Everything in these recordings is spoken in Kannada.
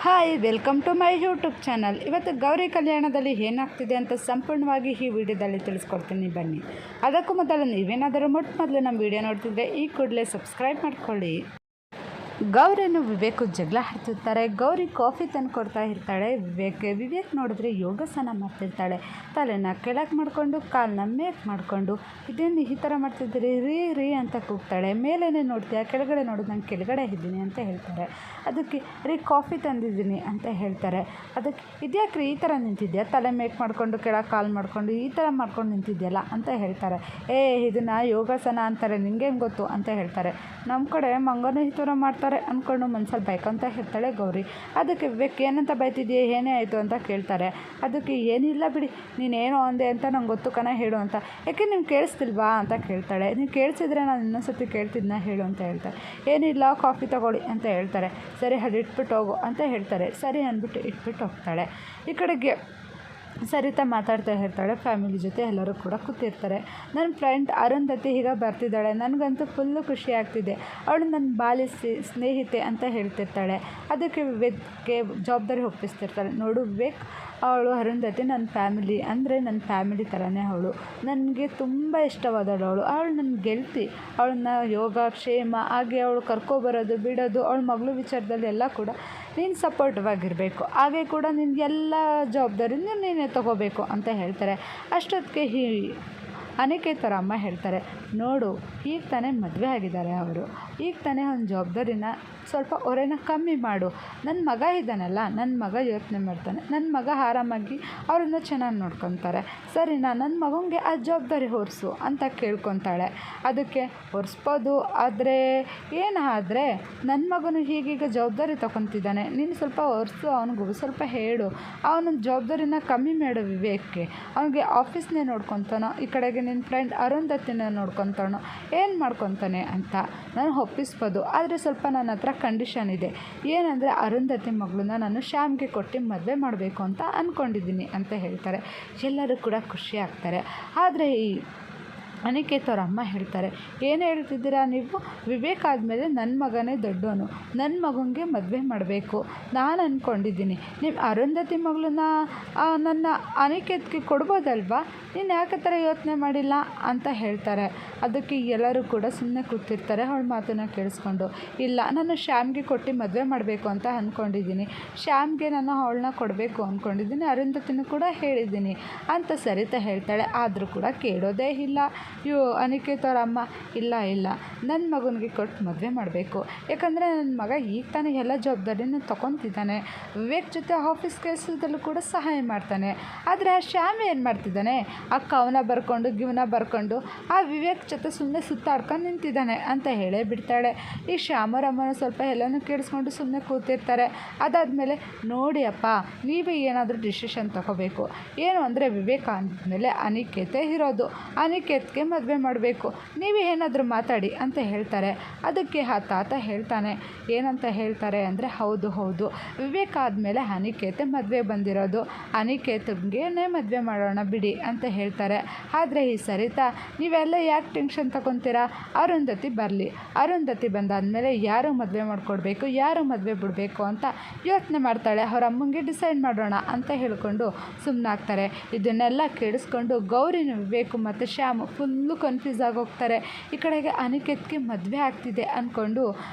Hi welcome to my YouTube channel. ಇವತ್ತು ಗೌರಿ ಕಲ್ಯಾಣದಲ್ಲಿ ಏನಾಗ್ತಿದೆ ಅಂತ ಸಂಪೂರ್ಣವಾಗಿ ಈ ವಿಡಿಯೋದಲ್ಲಿ ತಿಳಿಸ್ಕೊಡ್ತೀನಿ, ಬನ್ನಿ. ಅದಕ್ಕೂ ಮೊದಲು ನೀವೇನಾದರೂ ಮೊದಲು ನಮ್ಮ ವಿಡಿಯೋ ನೋಡ್ತಿದ್ರೆ ಈ ಕೂಡಲೇ ಸಬ್ಸ್ಕ್ರೈಬ್ ಮಾಡ್ಕೊಳ್ಳಿ. ಗೌರಿಯನ್ನು ವಿವೇಕ್ ಜಗಳ ಹಾಡ್ತಿರ್ತಾರೆ. ಗೌರಿ ಕಾಫಿ ತಂದು ಕೊಡ್ತಾ ಇರ್ತಾಳೆ ವಿವೇಕ್ ನೋಡಿದ್ರೆ ಯೋಗಾಸನ ಮಾಡ್ತಿರ್ತಾಳೆ. ತಲೆನ ಕೆಳಗೆ ಮಾಡಿಕೊಂಡು ಕಾಲನ್ನ ಮೇಕ್ ಮಾಡಿಕೊಂಡು ಇದೇನು ಈ ಥರ ಮಾಡ್ತಿದ್ದೀರಿ ರೀ ಅಂತ ಕೂಗ್ತಾಳೆ. ಮೇಲೇ ನೋಡ್ತೀಯ, ಕೆಳಗಡೆ ನೋಡೋದು ನಾನು ಕೆಳಗಡೆ ಇದ್ದೀನಿ ಅಂತ ಹೇಳ್ತಾರೆ. ಅದಕ್ಕೆ ಕಾಫಿ ತಂದಿದ್ದೀನಿ ಅಂತ ಹೇಳ್ತಾರೆ. ಅದಕ್ಕೆ ಇದ್ಯಾಕ್ರಿ ಈ ಥರ ನಿಂತಿದ್ಯಾ, ತಲೆ ಮೇಕ್ ಮಾಡಿಕೊಂಡು ಕೆಳಗೆ ಕಾಲು ಮಾಡಿಕೊಂಡು ಈ ಥರ ಮಾಡ್ಕೊಂಡು ನಿಂತಿದ್ಯಲ್ಲ ಅಂತ ಹೇಳ್ತಾರೆ. ಇದನ್ನು ಯೋಗಾಸನ ಅಂತಾರೆ, ನಿಂಗೇನು ಗೊತ್ತು ಅಂತ ಹೇಳ್ತಾರೆ. ನಮ್ಮ ಕಡೆ ಮಂಗನ ಈ ಥರ ಮಾಡ್ತಾರೆ ಅಂದ್ಕೊಂಡು ಮನ್ಸಲ್ಲಿ ಬೈಕೊಂತ ಹೇಳ್ತಾಳೆ ಗೌರಿ. ಅದಕ್ಕೆ ವಿವೇಕ್ ಏನಂತ ಬೈತಿದ್ಯೆ, ಏನೇ ಆಯಿತು ಅಂತ ಕೇಳ್ತಾರೆ. ಅದಕ್ಕೆ ಏನಿಲ್ಲ ಬಿಡಿ, ನೀನೇನೋ ಅಂದೆ ಅಂತ ನಂಗೆ ಗೊತ್ತು ಕಣ, ಹೇಳು ಅಂತ. ಯಾಕೆ ನಿಮ್ಗೆ ಕೇಳಿಸ್ತಿಲ್ವಾ ಅಂತ ಕೇಳ್ತಾಳೆ. ನೀವು ಕೇಳಿಸಿದ್ರೆ ನಾನು ಇನ್ನೊಂದ್ಸತಿ ಕೇಳ್ತಿದ್ನ, ಹೇಳು ಅಂತ ಹೇಳ್ತಾರೆ. ಏನಿಲ್ಲ ಕಾಫಿ ತೊಗೊಳ್ಳಿ ಅಂತ ಹೇಳ್ತಾರೆ. ಸರಿ ಅದು ಇಟ್ಬಿಟ್ಟು ಹೋಗು ಅಂತ ಹೇಳ್ತಾರೆ. ಸರಿ ಅಂದ್ಬಿಟ್ಟು ಇಟ್ಬಿಟ್ಟು ಹೋಗ್ತಾಳೆ. ಈ ಕಡೆಗೆ ಸರಿತಾ ಮಾತಾಡ್ತಾ ಇರ್ತಾಳೆ. ಫ್ಯಾಮಿಲಿ ಜೊತೆ ಎಲ್ಲರೂ ಕೂಡ ಕೂತಿರ್ತಾರೆ. ನನ್ನ ಫ್ರೆಂಡ್ ಅರುಂಧತಿ ಈಗ ಬರ್ತಿದ್ದಾಳೆ, ನನಗಂತೂ ಫುಲ್ಲು ಖುಷಿ ಆಗ್ತಿದೆ, ಅವಳು ನನ್ನ ಬಾಲ್ಯ ಸ್ನೇಹಿತೆ ಅಂತ ಹೇಳ್ತಿರ್ತಾಳೆ. ಅದಕ್ಕೆ ವಿವೇಕ್ಗೆ ಜವಾಬ್ದಾರಿ ಒಪ್ಪಿಸ್ತಿರ್ತಾಳೆ. ನೋಡು ವಿವೇಕ್, ಅವಳು ಅರುಂಧತಿ ನನ್ನ ಫ್ಯಾಮಿಲಿ ಅಂದರೆ ನನ್ನ ಫ್ಯಾಮಿಲಿ ಥರನೇ ಅವಳು, ನನಗೆ ತುಂಬ ಇಷ್ಟವಾದಳು. ಅವಳು ನನ್ನ ಗೆಳತಿ. ಅವಳನ್ನ ಯೋಗ ಕ್ಷೇಮ ಹಾಗೆ ಅವಳು ಕರ್ಕೊಬರೋದು ಬಿಡೋದು, ಅವಳ ಮಗಳು ವಿಚಾರದಲ್ಲಿ ಎಲ್ಲ ಕೂಡ ನೀನು ಸಪೋರ್ಟಿವ್ ಆಗಿರಬೇಕು, ಹಾಗೆ ಕೂಡ ನಿನಗೆಲ್ಲ ಜವಾಬ್ದಾರಿ ನೀನೇ ತೊಗೋಬೇಕು ಅಂತ ಹೇಳ್ತಾರೆ. ಅಷ್ಟೊತ್ತಿಗೆ ಅನಿಕೇತ್ ಅವರ ಅಮ್ಮ ಹೇಳ್ತಾರೆ, ನೋಡು ಈಗ ತಾನೇ ಮದುವೆ ಆಗಿದ್ದಾರೆ ಅವರು, ಈಗ ತಾನೇ ಒಂದು ಜವಾಬ್ದಾರಿನ ಸ್ವಲ್ಪ ಹೊರೆನ ಕಮ್ಮಿ ಮಾಡು. ನನ್ನ ಮಗ ಇದ್ದಾನಲ್ಲ, ನನ್ನ ಮಗ ಯೋಚನೆ ಮಾಡ್ತಾನೆ, ನನ್ನ ಮಗ ಆರಾಮಾಗಿ ಅವ್ರನ್ನ ಚೆನ್ನಾಗಿ ನೋಡ್ಕೊತಾರೆ, ಸರಿನಾ, ನನ್ನ ಮಗನಿಗೆ ಆ ಜವಾಬ್ದಾರಿ ಹೊರಿಸು ಅಂತ ಕೇಳ್ಕೊತಾಳೆ. ಅದಕ್ಕೆ ಹೊರಿಸ್ಬೋದು, ಆದರೆ ಏನಾದರೆ ನನ್ನ ಮಗನು ಹೀಗೀಗ ಜವಾಬ್ದಾರಿ ತೊಗೊತಿದ್ದಾನೆ, ನೀನು ಸ್ವಲ್ಪ ಹೊರಿಸು, ಅವನಿಗೂ ಸ್ವಲ್ಪ ಹೇಳು, ಅವನ ಜವಾಬ್ದಾರಿನ ಕಮ್ಮಿ ಮಾಡು ವಿವೇಕ್ಗೆ, ಅವನಿಗೆ ಆಫೀಸ್ನೇ ನೋಡ್ಕೊತಾನೋ, ಈ ಕಡೆಗೆ ನಿನ್ನ ಫ್ರೆಂಡ್ ಅರುಂಧತಿನ ನೋಡ್ಕೊತಾನೋ, ಏನು ಮಾಡ್ಕೊತಾನೆ ಅಂತ ನಾನು ಒಪ್ಪಿಸ್ಬೋದು. ಆದರೆ ಸ್ವಲ್ಪ ನನ್ನ ಹತ್ರ ಕಂಡೀಷನ್ ಇದೆ, ಏನಂದರೆ ಅರುಂಧತಿ ಮಗಳನ್ನ ನಾನು ಶ್ಯಾಮ್ಗೆ ಕೊಟ್ಟು ಮದುವೆ ಮಾಡಬೇಕು ಅಂತ ಅಂದ್ಕೊಂಡಿದ್ದೀನಿ ಅಂತ ಹೇಳ್ತಾರೆ. ಎಲ್ಲರೂ ಕೂಡ ಖುಷಿ ಆಗ್ತಾರೆ. ಆದರೆ ಈ ಅನಿಕೇತ್ ಅವ್ರ ಅಮ್ಮ ಹೇಳ್ತಾರೆ, ಏನು ಹೇಳ್ತಿದ್ದೀರಾ ನೀವು, ವಿವೇಕ್ ಆದಮೇಲೆ ನನ್ನ ಮಗನೇ ದೊಡ್ಡವನು, ನನ್ನ ಮಗನಿಗೆ ಮದುವೆ ಮಾಡಬೇಕು ನಾನು ಅಂದ್ಕೊಂಡಿದ್ದೀನಿ, ನೀವು ಅರುಂಧತಿ ಮಗಳನ್ನ ನನ್ನ ಅನಿಕೇತ್ಗೆ ಕೊಡ್ಬೋದಲ್ವಾ, ನೀನು ಯಾಕೆ ಥರ ಯೋಚನೆ ಮಾಡಿಲ್ಲ ಅಂತ ಹೇಳ್ತಾರೆ. ಅದಕ್ಕೆ ಎಲ್ಲರೂ ಕೂಡ ಸುಮ್ಮನೆ ಕೂತಿರ್ತಾರೆ. ಅವಳ ಮಾತನ್ನು ಕೇಳಿಸ್ಕೊಂಡು, ಇಲ್ಲ ನಾನು ಶ್ಯಾಮ್ಗೆ ಕೊಟ್ಟು ಮದುವೆ ಮಾಡಬೇಕು ಅಂತ ಅಂದ್ಕೊಂಡಿದ್ದೀನಿ, ಶ್ಯಾಮ್ಗೆ ನಾನು ಅವಳನ್ನ ಕೊಡಬೇಕು ಅಂದ್ಕೊಂಡಿದ್ದೀನಿ, ಅರುಂಧತಿನೂ ಕೂಡ ಹೇಳಿದ್ದೀನಿ ಅಂತ ಸರಿತಾ ಹೇಳ್ತಾಳೆ. ಆದರೂ ಕೂಡ ಕೇಳೋದೇ ಇಲ್ಲ ಅನಿಕೇತ್ ಅವ್ರ ಅಮ್ಮ. ಇಲ್ಲ ನನ್ನ ಮಗನಿಗೆ ಕೊಟ್ಟು ಮದುವೆ ಮಾಡಬೇಕು, ಯಾಕಂದರೆ ನನ್ನ ಮಗ ಈಗ ತಾನೇ ಎಲ್ಲ ಜವಾಬ್ದಾರಿನೂ ತೊಗೊತಿದ್ದಾನೆ, ವಿವೇಕ್ ಜೊತೆ ಆಫೀಸ್ ಕೆಲಸದಲ್ಲೂ ಕೂಡ ಸಹಾಯ ಮಾಡ್ತಾನೆ. ಆದರೆ ಆ ಶ್ಯಾಮ್ ಏನು ಮಾಡ್ತಿದ್ದಾನೆ, ಆ ಕವನ ಬರ್ಕೊಂಡು ಬರ್ಕೊಂಡು ಆ ವಿವೇಕ್ ಜೊತೆ ಸುಮ್ಮನೆ ಸುತ್ತಾಡ್ಕೊಂಡು ನಿಂತಿದ್ದಾನೆ ಅಂತ ಹೇಳೇ ಬಿಡ್ತಾಳೆ. ಈ ಶ್ಯಾಮರಮ್ಮನ ಸ್ವಲ್ಪ ಎಲ್ಲನೂ ಕೇಳಿಸ್ಕೊಂಡು ಸುಮ್ಮನೆ ಕೂತಿರ್ತಾರೆ. ಅದಾದಮೇಲೆ ನೋಡಿ ಅಪ್ಪ, ನೀವೇ ಏನಾದರೂ ಡಿಸಿಷನ್ ತೊಗೋಬೇಕು, ಏನು ಅಂದರೆ ವಿವೇಕ ಅಂದಮೇಲೆ ಅನಿಕೇತೆ ಇರೋದು, ಅನಿಕೇತ್ಗೆ ಮದುವೆ ಮಾಡಬೇಕು, ನೀವೇ ಏನಾದರೂ ಮಾತಾಡಿ ಅಂತ ಹೇಳ್ತಾರೆ. ಅದಕ್ಕೆ ಆ ತಾತ ಹೇಳ್ತಾನೆ, ಏನಂತ ಹೇಳ್ತಾರೆ ಅಂದರೆ, ಹೌದು ವಿವೇಕ ಆದಮೇಲೆ ಅನಿಕೇತೆ ಮದುವೆ ಬಂದಿರೋದು, ಅನಿಕೇತ್ಗೆ ಮದುವೆ ಮಾಡೋಣ ಬಿಡಿ ಅಂತ ಹೇಳ್ತಾರೆ. ಆದರೆ ಈ ಸರಿತಾ, ನೀವೆಲ್ಲ ಯಾಕೆ ಟೆನ್ಷನ್ ತಗೊತೀರಾ, ಅರುಂಧತಿ ಬರಲಿ, ಅರುಂಧತಿ ಬಂದಾದಮೇಲೆ ಯಾರು ಮದುವೆ ಮಾಡಿಕೊಡ್ಬೇಕು, ಯಾರು ಮದುವೆ ಬಿಡಬೇಕು ಅಂತ ಯೋಚನೆ ಮಾಡ್ತಾಳೆ, ಅವ್ರ ಅಮ್ಮಂಗೆ ಡಿಸೈಡ್ ಮಾಡೋಣ ಅಂತ ಹೇಳ್ಕೊಂಡು ಸುಮ್ಮನಾಗ್ತಾರೆ. ಇದನ್ನೆಲ್ಲ ಕೇಳಿಸ್ಕೊಂಡು ಗೌರಿನ ವಿವೇಕು ಮತ್ತು ಶ್ಯಾಮ್ ಫುಲ್ಲು ಕನ್ಫ್ಯೂಸ್ ಆಗೋಗ್ತಾರೆ. ಈ ಕಡೆಗೆ ಅನಿಕೇತ್ಗೆ ಮದುವೆ ಆಗ್ತಿದೆ ಅಂದ್ಕೊಂಡು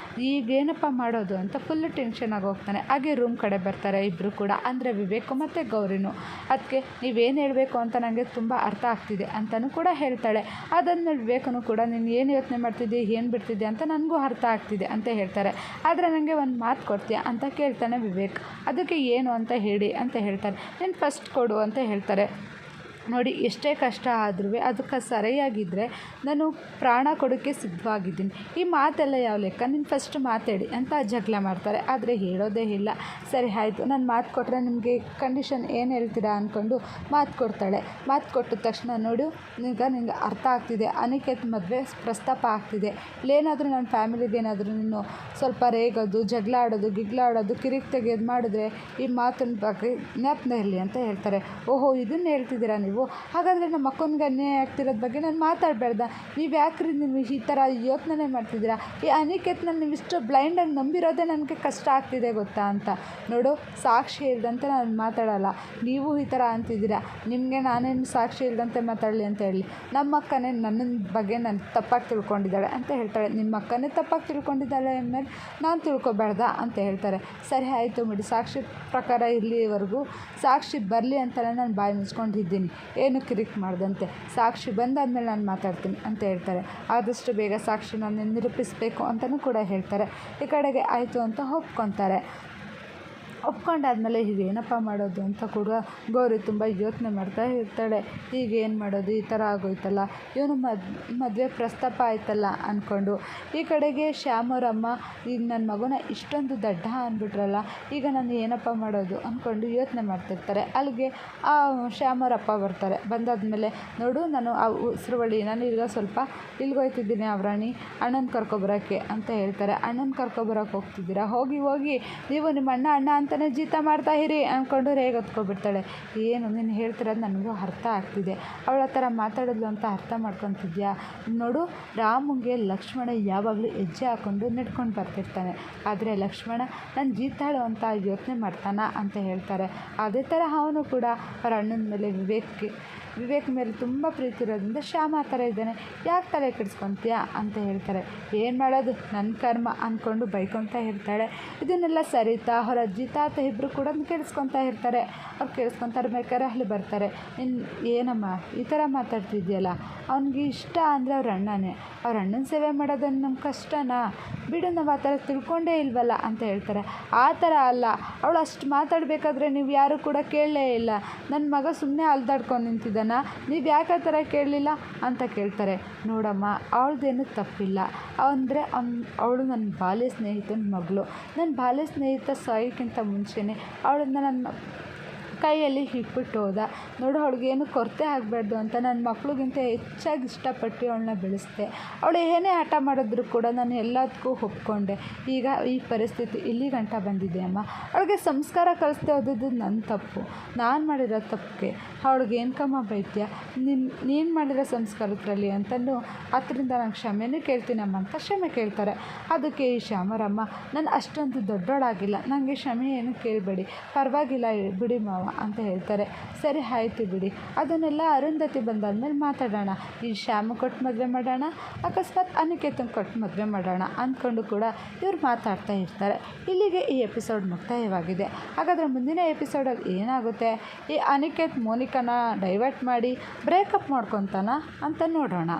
ಈಗೇನಪ್ಪ ಮಾಡೋದು ಅಂತ ಫುಲ್ಲು ಟೆನ್ಷನ್ ಆಗೋಗ್ತಾನೆ. ಹಾಗೆ ರೂಮ್ ಕಡೆ ಬರ್ತಾರೆ ಇಬ್ಬರು ಕೂಡ, ಅಂದರೆ ವಿವೇಕು ಮತ್ತು ಗೌರಿನು. ಅದಕ್ಕೆ ನೀವೇನು ಹೇಳಬೇಕು ಅಂತ ನನಗೆ ತುಂಬ ಅರ್ಥ ಆಗ್ತಿದೆ ಅಂತಲೂ ಕೂಡ ಹೇಳ್ತಾಳೆ. ಅದಾದ್ಮೇಲೆ ವಿವೇಕನು ಕೂಡ ನೀನು ಏನು ಯೋಚನೆ ಮಾಡ್ತಿದ್ದೆ, ಏನು ಬಿಡ್ತಿದ್ದೆ ಅಂತ ನನಗೂ ಅರ್ಥ ಆಗ್ತಿದೆ ಅಂತ ಹೇಳ್ತಾರೆ. ಆದರೆ ನನಗೆ ಒಂದು ಮಾತು ಕೊಡ್ತೀಯಾ ಅಂತ ಕೇಳ್ತಾನೆ ವಿವೇಕ್. ಅದಕ್ಕೆ ಏನು ಅಂತ ಹೇಳಿ ಅಂತ ಹೇಳ್ತಾರೆ. ನೀನು ಫಸ್ಟ್ ಕೊಡು ಅಂತ ಹೇಳ್ತಾರೆ. ನೋಡಿ, ಎಷ್ಟೇ ಕಷ್ಟ ಆದ್ರೂ ಅದಕ್ಕೆ ಸರಿಯಾಗಿದ್ದರೆ ನಾನು ಪ್ರಾಣ ಕೊಡೋಕ್ಕೆ ಸಿದ್ಧವಾಗಿದ್ದೀನಿ, ಈ ಮಾತೆಲ್ಲ ಯಾವ ಲೆಕ್ಕ, ನೀನು ಫಸ್ಟ್ ಮಾತಾಡಿ ಅಂತ ಜಗಳ ಮಾಡ್ತಾರೆ. ಆದರೆ ಹೇಳೋದೇ ಇಲ್ಲ. ಸರಿ ಆಯಿತು, ನಾನು ಮಾತು ಕೊಟ್ಟರೆ ನಿಮಗೆ ಕಂಡೀಷನ್ ಏನು ಹೇಳ್ತೀರಾ ಅಂದ್ಕೊಂಡು ಮಾತು ಕೊಡ್ತಾಳೆ. ಮಾತು ಕೊಟ್ಟ ತಕ್ಷಣ ನೋಡು, ನಿಂಗೆ ಅರ್ಥ ಆಗ್ತಿದೆ, ಅನಿಕೇತ್ ಮದುವೆ ಪ್ರಸ್ತಾಪ ಆಗ್ತಿದೆ, ಇಲ್ಲೇನಾದರೂ ನನ್ನ ಫ್ಯಾಮಿಲಿಗೆ ಏನಾದರೂ ನೀನು ಸ್ವಲ್ಪ ರೇಗೋದು, ಜಗಳ ಆಡೋದು, ಗಿಗ್ಲಾಡೋದು, ಕಿರಿಕ್ ತೆಗೆಯೋದು ಮಾಡಿದ್ರೆ ಈ ಮಾತಿನ ಬಗ್ಗೆ ಜ್ಞಾಪನ ಇರಲಿ ಅಂತ ಹೇಳ್ತಾರೆ. ಓಹೋ, ಇದನ್ನು ಹೇಳ್ತಿದ್ದೀರಾ ನೀವು ನೀವು? ಹಾಗಾದರೆ ನಮ್ಮ ಅಕ್ಕನಿಗೆ ಅನ್ಯಾಯ ಆಗ್ತಿರೋದ್ರ ಬಗ್ಗೆ ನಾನು ಮಾತಾಡಬೇಡ್ದ? ನೀವು ಯಾಕ್ರಿ ನೀವು ಈ ಥರ ಯೋಚನೆ ಮಾಡ್ತಿದ್ದೀರಾ? ಈ ಅನಿಕೇತ್ನ ನೀವು ಇಷ್ಟು ಬ್ಲೈಂಡಾಗಿ ನಂಬಿರೋದೇ ನನಗೆ ಕಷ್ಟ ಆಗ್ತಿದೆ ಗೊತ್ತಾ ಅಂತ. ನೋಡು, ಸಾಕ್ಷಿ ಇಲ್ಲದಂತೆ ನಾನು ಮಾತಾಡಲ್ಲ. ನೀವು ಈ ಥರ ಅಂತಿದ್ದೀರಾ, ನಿಮಗೆ ನಾನೇನು ಸಾಕ್ಷಿ ಇಲ್ಲದಂತೆ ಮಾತಾಡಲಿ ಅಂತ ಹೇಳಿ. ನಮ್ಮ ಅಕ್ಕನೇ ನನ್ನ ಬಗ್ಗೆ ನಾನು ತಪ್ಪಾಗಿ ತಿಳ್ಕೊಂಡಿದ್ದಾಳೆ ಅಂತ ಹೇಳ್ತಾಳೆ. ನಿಮ್ಮ ಅಕ್ಕನೇ ತಪ್ಪಾಗಿ ತಿಳ್ಕೊಂಡಿದ್ದಾಳೆ ಅಂದಮೇಲೆ ನಾನು ತಿಳ್ಕೊಬೇಡ್ದ ಅಂತ ಹೇಳ್ತಾರೆ. ಸರಿ ಆಯಿತು ಬಿಡಿ, ಸಾಕ್ಷಿ ಪ್ರಕಾರ ಇಲ್ಲಿವರೆಗೂ ಸಾಕ್ಷಿ ಬರಲಿ ಅಂತಲೇ ನಾನು ಬಾಯಿ ಮುಚ್ಕೊಂಡಿದ್ದೀನಿ, ಏನು ಕಿರಿಕ್ ಮಾಡ್ದಂತೆ. ಸಾಕ್ಷಿ ಬಂದಾದ್ಮೇಲೆ ನಾನು ಮಾತಾಡ್ತೀನಿ ಅಂತ ಹೇಳ್ತಾರೆ. ಆದಷ್ಟು ಬೇಗ ಸಾಕ್ಷಿ ನಾನು ನಿರೂಪಿಸಬೇಕು ಅಂತಲೂ ಕೂಡ ಹೇಳ್ತಾರೆ. ಈ ಕಡೆಗೆ ಆಯಿತು ಅಂತ ಒಪ್ಕೊಂಡಾದ್ಮೇಲೆ ಏನಪ್ಪ ಮಾಡೋದು ಅಂತ ಕೂಡ ಗೌರಿ ತುಂಬ ಯೋಚನೆ ಮಾಡ್ತಾ ಇರ್ತಾಳೆ. ಈಗ ಏನು ಮಾಡೋದು, ಈ ಥರ ಆಗೋಯ್ತಲ್ಲ, ಇವನು ಮದುವೆ ಪ್ರಸ್ತಾಪ ಆಯ್ತಲ್ಲ ಅಂದ್ಕೊಂಡು. ಈ ಕಡೆಗೆ ಶ್ಯಾಮರಮ್ಮ ಈಗ ನನ್ನ ಮಗುನ ಇಷ್ಟೊಂದು ದಡ್ಡ ಅಂದ್ಬಿಟ್ರಲ್ಲ, ಈಗ ನಾನು ಏನಪ್ಪ ಮಾಡೋದು ಅಂದ್ಕೊಂಡು ಯೋಚನೆ ಮಾಡ್ತಿರ್ತಾರೆ. ಅಲ್ಲಿಗೆ ಆ ಶ್ಯಾಮರಪ್ಪ ಬರ್ತಾರೆ. ಬಂದಾದ್ಮೇಲೆ, ನೋಡು, ನಾನು ಆ ಉಸಿರುವಳಿ ನಾನು ಈಗ ಸ್ವಲ್ಪ ಇಲ್ಗೋಯ್ತಿದ್ದೀನಿ ಅವ್ರಾಣಿ, ಅಣ್ಣನ ಕರ್ಕೊಬರೋಕ್ಕೆ ಅಂತ ಹೇಳ್ತಾರೆ. ಅಣ್ಣನ ಕರ್ಕೊಬರೋಕೆ ಹೋಗ್ತಿದ್ದೀರಾ? ಹೋಗಿ ನೀವು ನಿಮ್ಮ ಅಣ್ಣ ಅಂತಲೇ ಜೀತ ಮಾಡ್ತಾ ಇರಿ ಅಂದ್ಕೊಂಡು ರೇಗತ್ಕೊಬಿಡ್ತಾಳೆ. ಏನು ನೀನು ಹೇಳ್ತಿರೋದು ನನಗೂ ಅರ್ಥ ಆಗ್ತಿದೆ. ಅವಳ ಥರ ಮಾತಾಡೋದು ಅಂತ ಅರ್ಥ ಮಾಡ್ಕೊತಿದ್ಯಾ? ನೋಡು, ರಾಮಂಗೆ ಲಕ್ಷ್ಮಣ ಯಾವಾಗಲೂ ಹೆಜ್ಜೆ ಹಾಕ್ಕೊಂಡು ನಡ್ಕೊಂಡು ಬರ್ತಿರ್ತಾನೆ, ಆದರೆ ಲಕ್ಷ್ಮಣ ನಾನು ಜೀತಾಳು ಅಂತ ಯೋಚನೆ ಮಾಡ್ತಾನ ಅಂತ ಹೇಳ್ತಾರೆ. ಅದೇ ಥರ ಅವನು ಕೂಡ ಅವ್ರ ಅಣ್ಣನ ಮೇಲೆ ವಿವೇಕ್ ಮೇಲೆ ತುಂಬ ಪ್ರೀತಿ ಇರೋದ್ರಿಂದ ಶ್ಯಾಮ ಆ ಥರ ಇದ್ದಾನೆ, ಯಾಕೆ ತಲೆ ಕೆಡಿಸ್ಕೊತೀಯಾ ಅಂತ ಹೇಳ್ತಾರೆ. ಏನು ಮಾಡೋದು, ನನ್ನ ಕರ್ಮ ಅಂದ್ಕೊಂಡು ಬೈಕೊತಾ ಇರ್ತಾಳೆ. ಇದನ್ನೆಲ್ಲ ಸರಿತಾ ಅವ್ರ ಅಜ್ಜಿ ತಾತ ಇಬ್ಬರು ಕೂಡ ಕೇಳಿಸ್ಕೊತಾ ಇರ್ತಾರೆ. ಅವ್ರು ಕೇಳಿಸ್ಕೊತಾರೆ ಅಲ್ಲಿ ಬರ್ತಾರೆ. ಏನಮ್ಮ ಈ ಥರ ಮಾತಾಡ್ತಿದ್ಯಲ್ಲ, ಅವ್ನಿಗೆ ಇಷ್ಟ ಅಂದರೆ ಅವ್ರ ಅಣ್ಣನ ಸೇವೆ ಮಾಡೋದನ್ನು ನಮ್ಗೆ ಕಷ್ಟನಾ? ಬಿಡು, ನಾವು ಆ ಥರ ತಿಳ್ಕೊಂಡೇ ಇಲ್ವಲ್ಲ ಅಂತ ಹೇಳ್ತಾರೆ. ಆ ಥರ ಅಲ್ಲ, ಅವಳು ಅಷ್ಟು ಮಾತಾಡಬೇಕಾದ್ರೆ ನೀವು ಯಾರೂ ಕೂಡ ಕೇಳಲೇ ಇಲ್ಲ. ನನ್ನ ಮಗ ಸುಮ್ಮನೆ ಅಲ್ದಾಡ್ಕೊಂಡು ನಿಂತಿದ್ದಾನ, ನೀವು ಯಾಕೆ ಆ ಥರ ಕೇಳಲಿಲ್ಲ ಅಂತ ಕೇಳ್ತಾರೆ. ನೋಡಮ್ಮ, ಅವಳದೇನು ತಪ್ಪಿಲ್ಲ. ಅಂದರೆ ಅವಳು ನನ್ನ ಬಾಲ್ಯ ಸ್ನೇಹಿತನ ಮಗಳು. ನನ್ನ ಬಾಲ್ಯ ಸ್ನೇಹಿತ ಸಾಯೋಕ್ಕಿಂತ ಮುಂಚೆನೇ ಅವಳನ್ನ ನನ್ನ ಕೈಯಲ್ಲಿ ಇಟ್ಬಿಟ್ಟು ಹೋದ. ನೋಡು, ಅವಳಿಗೇನು ಕೊರತೆ ಆಗಬಾರ್ದು ಅಂತ ನನ್ನ ಮಕ್ಳಿಗಿಂತ ಹೆಚ್ಚಾಗಿ ಇಷ್ಟಪಟ್ಟು ಅವಳನ್ನ ಬೆಳೆಸ್ದೆ. ಅವಳು ಏನೇ ಆಟ ಮಾಡಿದ್ರು ಕೂಡ ನಾನು ಎಲ್ಲದಕ್ಕೂ ಒಪ್ಕೊಂಡೆ. ಈಗ ಈ ಪರಿಸ್ಥಿತಿ ಇಲ್ಲಿ ಗಂಟ ಬಂದಿದೆ ಅಮ್ಮ. ಅವಳಿಗೆ ಸಂಸ್ಕಾರ ಕಲಿಸ್ದೆ ಹೋದದ್ದು ನನ್ನ ತಪ್ಪು, ನಾನು ಮಾಡಿರೋ ತಪ್ಪಿಗೆ ಅವಳಿಗೆ ಏನಕ್ಕಮ್ಮ ಬೈದ್ಯ? ನೀನು ಮಾಡಿರೋ ಸಂಸ್ಕಾರದಲ್ಲಿ ಅಂತಂದು ಅದರಿಂದ ನಾನು ಕ್ಷಮೆನೂ ಕೇಳ್ತೀನಮ್ಮ ಅಂತ ಕ್ಷಮೆ ಕೇಳ್ತಾರೆ. ಅದಕ್ಕೆ ಈ ಶ್ಯಾಮರಮ್ಮ, ನಾನು ಅಷ್ಟೊಂದು ದೊಡ್ಡೋಳಾಗಿಲ್ಲ, ನನಗೆ ಕ್ಷಮೆ ಏನು ಕೇಳಬೇಡಿ, ಪರವಾಗಿಲ್ಲ ಬಿಡಿ ಮಾವ ಅಂತ ಹೇಳ್ತಾರೆ. ಸರಿ ಆಯಿತು ಬಿಡಿ, ಅದನ್ನೆಲ್ಲ ಅರುಂಧತಿ ಬಂದಾದ್ಮೇಲೆ ಮಾತಾಡೋಣ. ಈ ಶ್ಯಾಮ ಕೊಟ್ಟು ಮದುವೆ ಮಾಡೋಣ, ಅಕಸ್ಮಾತ್ ಅನಿಕೇತನ್ ಕೊಟ್ಟು ಮದುವೆ ಮಾಡೋಣ ಅಂದ್ಕೊಂಡು ಕೂಡ ಇವ್ರು ಮಾತಾಡ್ತಾ ಇರ್ತಾರೆ. ಇಲ್ಲಿಗೆ ಈ ಎಪಿಸೋಡ್ ಮುಕ್ತಾಯವಾಗಿದೆ. ಹಾಗಾದರೆ ಮುಂದಿನ ಎಪಿಸೋಡಲ್ಲಿ ಏನಾಗುತ್ತೆ? ಈ ಅನಿಕೇತ್ ಮೋನಿಕಾನ ಡೈವರ್ಟ್ ಮಾಡಿ ಬ್ರೇಕಪ್ ಮಾಡ್ಕೊತಾನ ಅಂತ ನೋಡೋಣ.